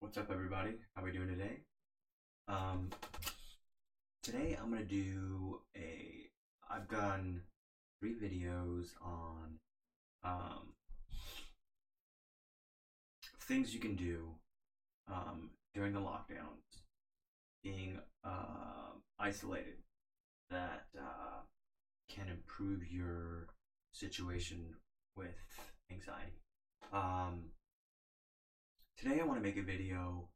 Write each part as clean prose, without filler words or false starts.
What's up, everybody? How we doing today? Um, Today I'm gonna do a. I've done 3 videos on um, things you can do during the lockdowns, being isolated, that can improve your situation with anxiety. Um, Today I want to make a video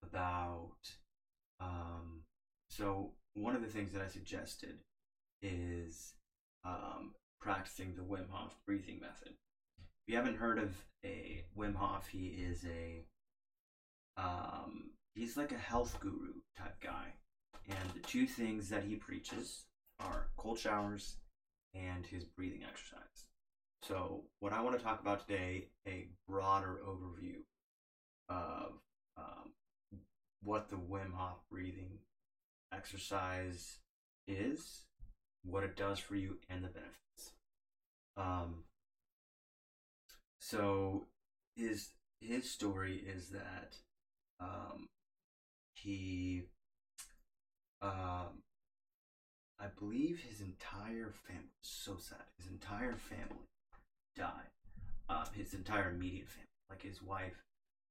about Um, so one of the things that I suggested is practicing the Wim Hof breathing method. If you haven't heard of a Wim Hof, he's like a health guru type guy, and the two things that he preaches are cold showers and his breathing exercise. So what I want to talk about today, a broader overview of um, what the Wim Hof breathing exercise is, what it does for you, and the benefits. Um, so his story is that um, he, um, I believe his entire family, so sad. His entire family died. His entire immediate family, like his wife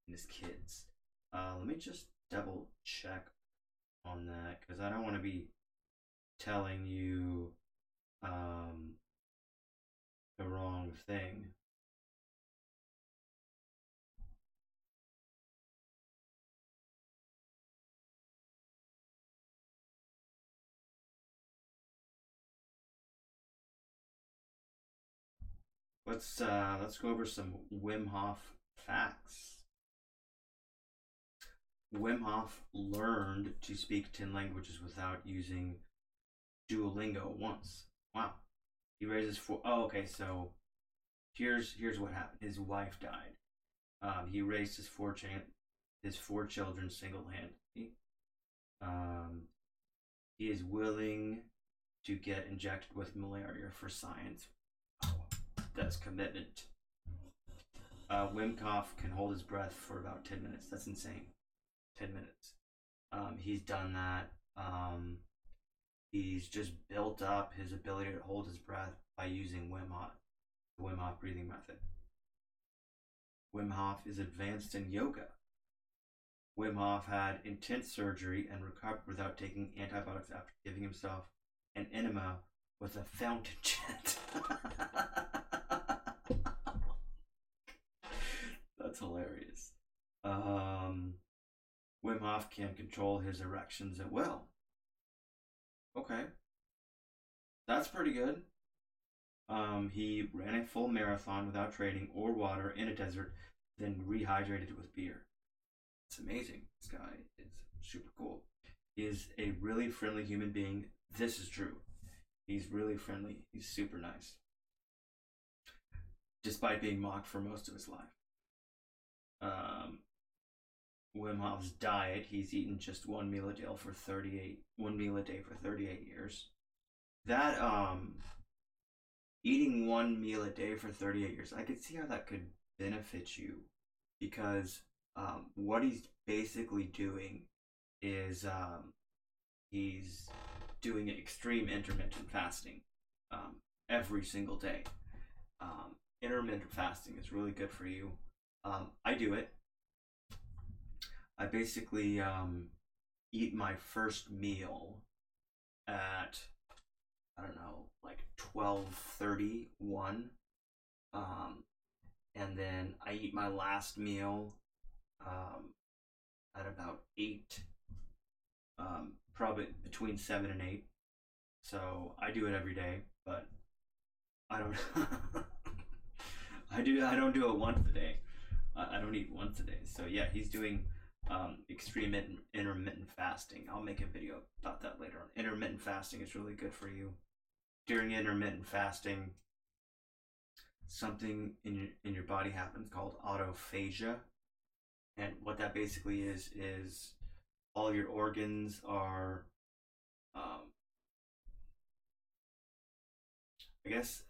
and his kids. Let me just double check on that because I don't want to be telling you um, the wrong thing. Let's go over some Wim Hof facts. Wim Hof learned to speak 10 languages without using Duolingo once. Wow. He raises four. Oh, okay. So here's what happened. His wife died. He raised his 4 children single handedly. Um, he is willing to get injected with malaria for science. Oh, that's commitment. Wim Hof can hold his breath for about 10 minutes. That's insane. 10 minutes. He's done that. He's just built up his ability to hold his breath by using the Wim Hof breathing method. Wim Hof is advanced in yoga. Wim Hof had intense surgery and recovered without taking antibiotics after giving himself an enema with a fountain jet. That's hilarious. Wim Hof can control his erections at will. Okay, that's pretty good. He ran a full marathon without training or water in a desert, then rehydrated it with beer. It's amazing. This guy is super cool. He is a really friendly human being. This is true. He's really friendly. He's super nice, despite being mocked for most of his life. Um, Wim Hof's diet, he's eaten just one meal a day for 38 years. That eating one meal a day for 38 years, I could see how that could benefit you because what he's basically doing is he's doing extreme intermittent fasting every single day. Intermittent fasting is really good for you. I do it. I basically eat my first meal at I don't know, like 12:31, and then I eat my last meal um, at about 8, probably between 7 and 8. So I do it every day, but I don't. I don't do it once a day. I don't eat once a day. So yeah, he's doing extreme intermittent fasting. I'll make a video about that later on. Intermittent fasting is really good for you. During intermittent fasting, something in your body happens called autophagia, and what that basically is all your organs are, um, I guess,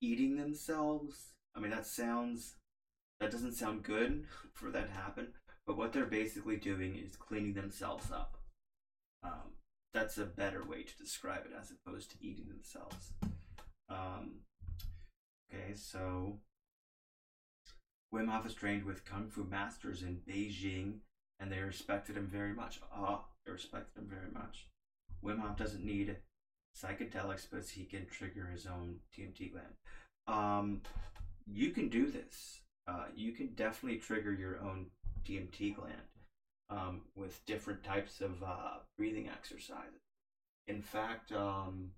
eating themselves. I mean, that doesn't sound good for that to happen, but what they're basically doing is cleaning themselves up. Um, that's a better way to describe it as opposed to eating themselves. Um, okay, so Wim Hof is trained with kung fu masters in Beijing, and they respected him very much. They respected him very much. Wim Hof doesn't need psychedelics, but he can trigger his own TMT gland. Um, you can do this. You can definitely trigger your own TMT gland with different types of breathing exercises. In fact, um,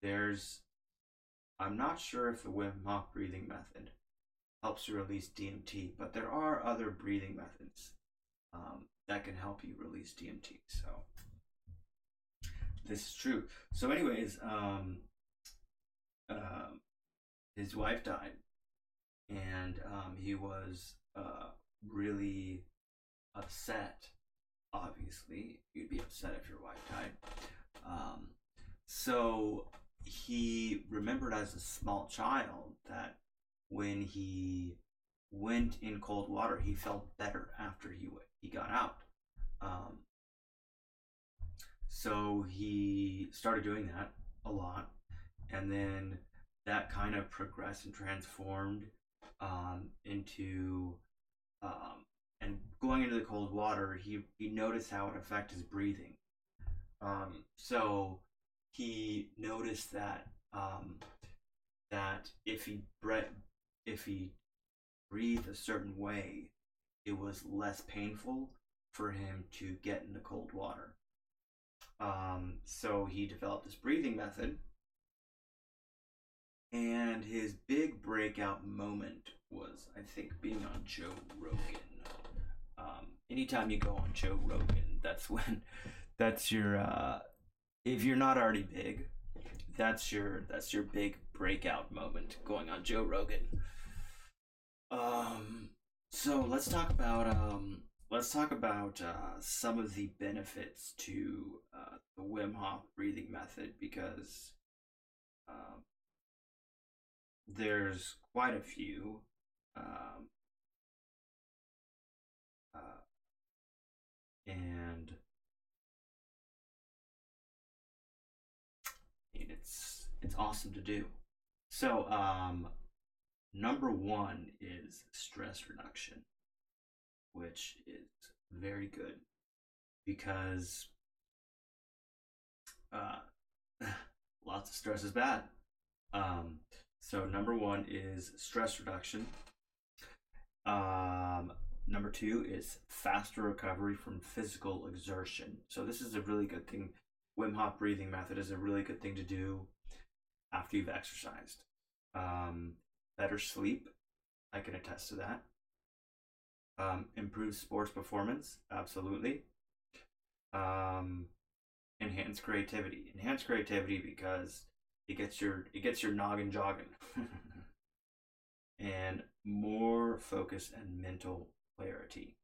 there's I'm not sure if the Wim Hof breathing method helps you release DMT, but there are other breathing methods that can help you release DMT. So this is true. So, anyways, um, his wife died, and he was really upset. Obviously, you'd be upset if your wife died. Um, so he remembered as a small child that when he went in cold water, he felt better after he got out. Um, so he started doing that a lot, and then that kind of progressed and transformed into and going into the cold water. He noticed how it affected his breathing. So he noticed that that if he breathed a certain way, it was less painful for him to get into cold water. So he developed this breathing method, and his big breakout moment was, I think, being on Joe Rogan. Anytime you go on Joe Rogan, that's when that's your if you're not already big, that's your big breakout moment going on Joe Rogan. Um, so let's talk about some of the benefits to the Wim Hof breathing method because um, there's quite a few, um, uh, and it's awesome to do. So number one is stress reduction, which is very good because uh, lots of stress is bad. Um, so number one is stress reduction. Number two is faster recovery from physical exertion. So this is a really good thing. Wim Hof breathing method is a really good thing to do after you've exercised. Better sleep, I can attest to that. Improve sports performance, absolutely. Um, enhance creativity. Enhance creativity because it gets your noggin jogging, and more focus and mental clarity.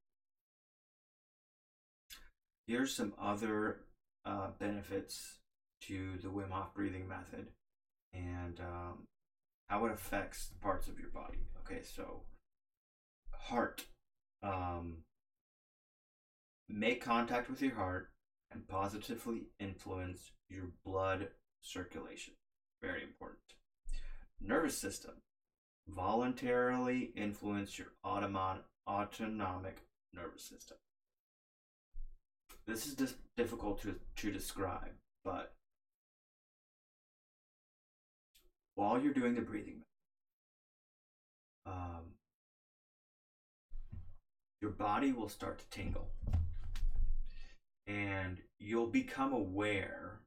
Here's some other benefits to the Wim Hof breathing method and how it affects parts of your body. Okay, so heart. Um, make contact with your heart and positively influence your blood circulation. Very important. Nervous system. Voluntarily influence your autonomic nervous system. This is just difficult to describe, but while you're doing the breathing, um, your body will start to tingle, and you'll become aware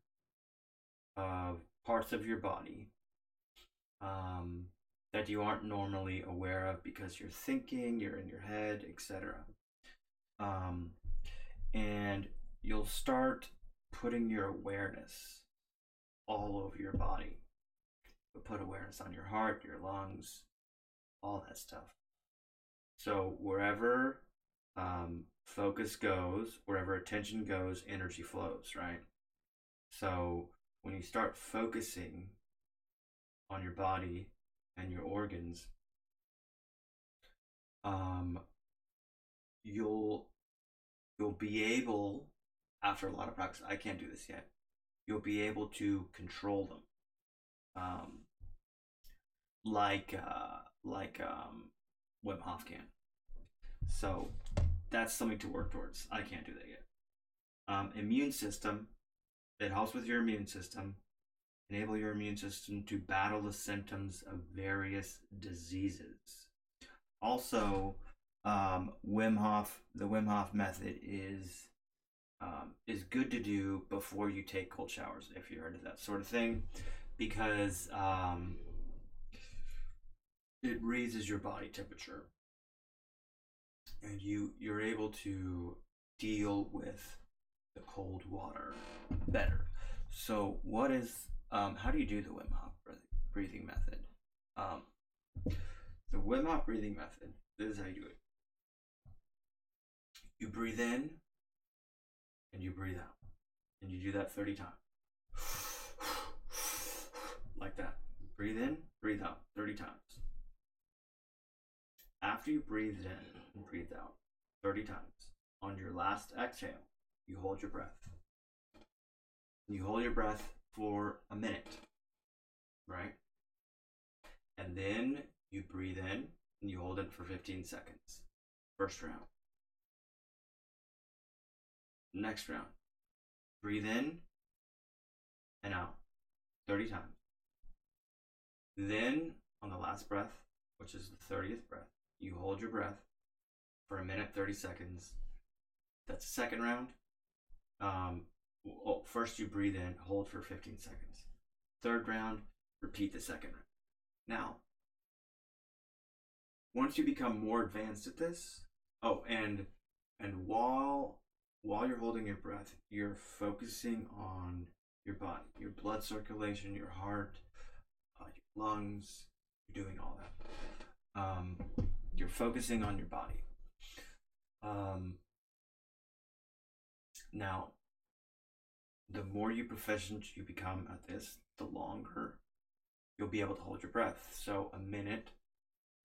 of parts of your body um, that you aren't normally aware of because you're thinking, you're in your head, etc. Um, and you'll start putting your awareness all over your body. You'll put awareness on your heart, your lungs, all that stuff. So wherever focus goes, wherever attention goes, energy flows, right? So when you start focusing on your body and your organs, you'll you'll be able, after a lot of practice, I can't do this yet, you'll be able to control them, um, like Wim Hof can. So that's something to work towards. I can't do that yet. Immune system. It helps with your immune system. Enable your immune system to battle the symptoms of various diseases. Also, Wim Hof. The Wim Hof method is good to do before you take cold showers if you're into that sort of thing, because it raises your body temperature, and you're able to deal with the cold water better. So, what is how do you do the Wim Hof breathing method? Um, the Wim Hof breathing method. This is how you do it. You breathe in and you breathe out, and you do that 30 times, like that. Breathe in, breathe out, 30 times. After you breathe in and breathe out 30 times, on your last exhale, you hold your breath. You hold your breath for a minute, right? And then you breathe in and you hold it for 15 seconds. First round. Next round. Breathe in and out 30 times. Then, on the last breath, which is the 30th breath, you hold your breath for a minute, 30 seconds. That's the second round. First you breathe in, hold for 15 seconds. Third round, repeat the second round. Now, once you become more advanced at this, and while you're holding your breath, you're focusing on your body, your blood circulation, your heart, your lungs. You're doing all that. You're focusing on your body. Now, the more proficient you become at this, the longer you'll be able to hold your breath. So a minute,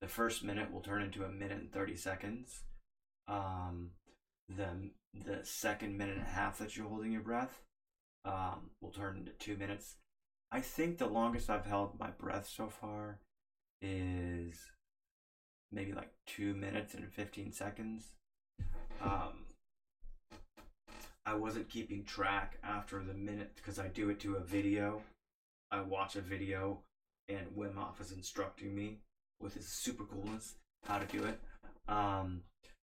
the first minute will turn into a minute and 30 seconds. The second minute and a half that you're holding your breath will turn into 2 minutes. I think the longest I've held my breath so far is maybe like 2 minutes and 15 seconds. I wasn't keeping track after the minute because I do it to a video. I watch a video and Wim Hof is instructing me with his super coolness how to do it.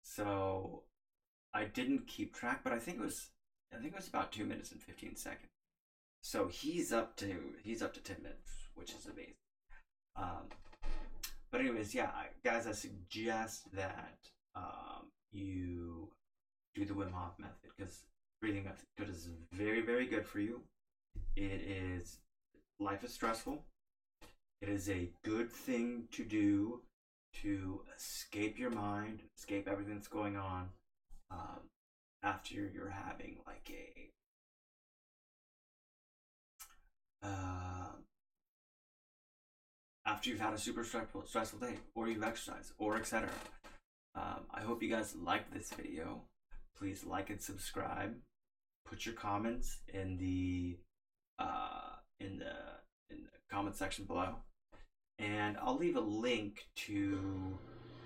So I didn't keep track, but I think it was about 2 minutes and 15 seconds. So he's up to 10 minutes, which is amazing. But anyways, yeah, guys, I suggest that you do the Wim Hof method, because breathing method is very, very good for you. Life is stressful. It is a good thing to do to escape your mind, escape everything that's going on, after you're having like after you've had a super stressful day, or you've exercised, or etc. I hope you guys liked this video. Please like and subscribe. Put your comments in the comment section below, and I'll leave a link to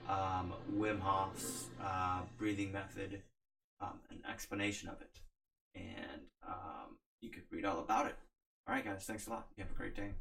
Wim Hof's breathing method, an explanation of it, and you could read all about it. All right, guys, thanks a lot. You have a great day.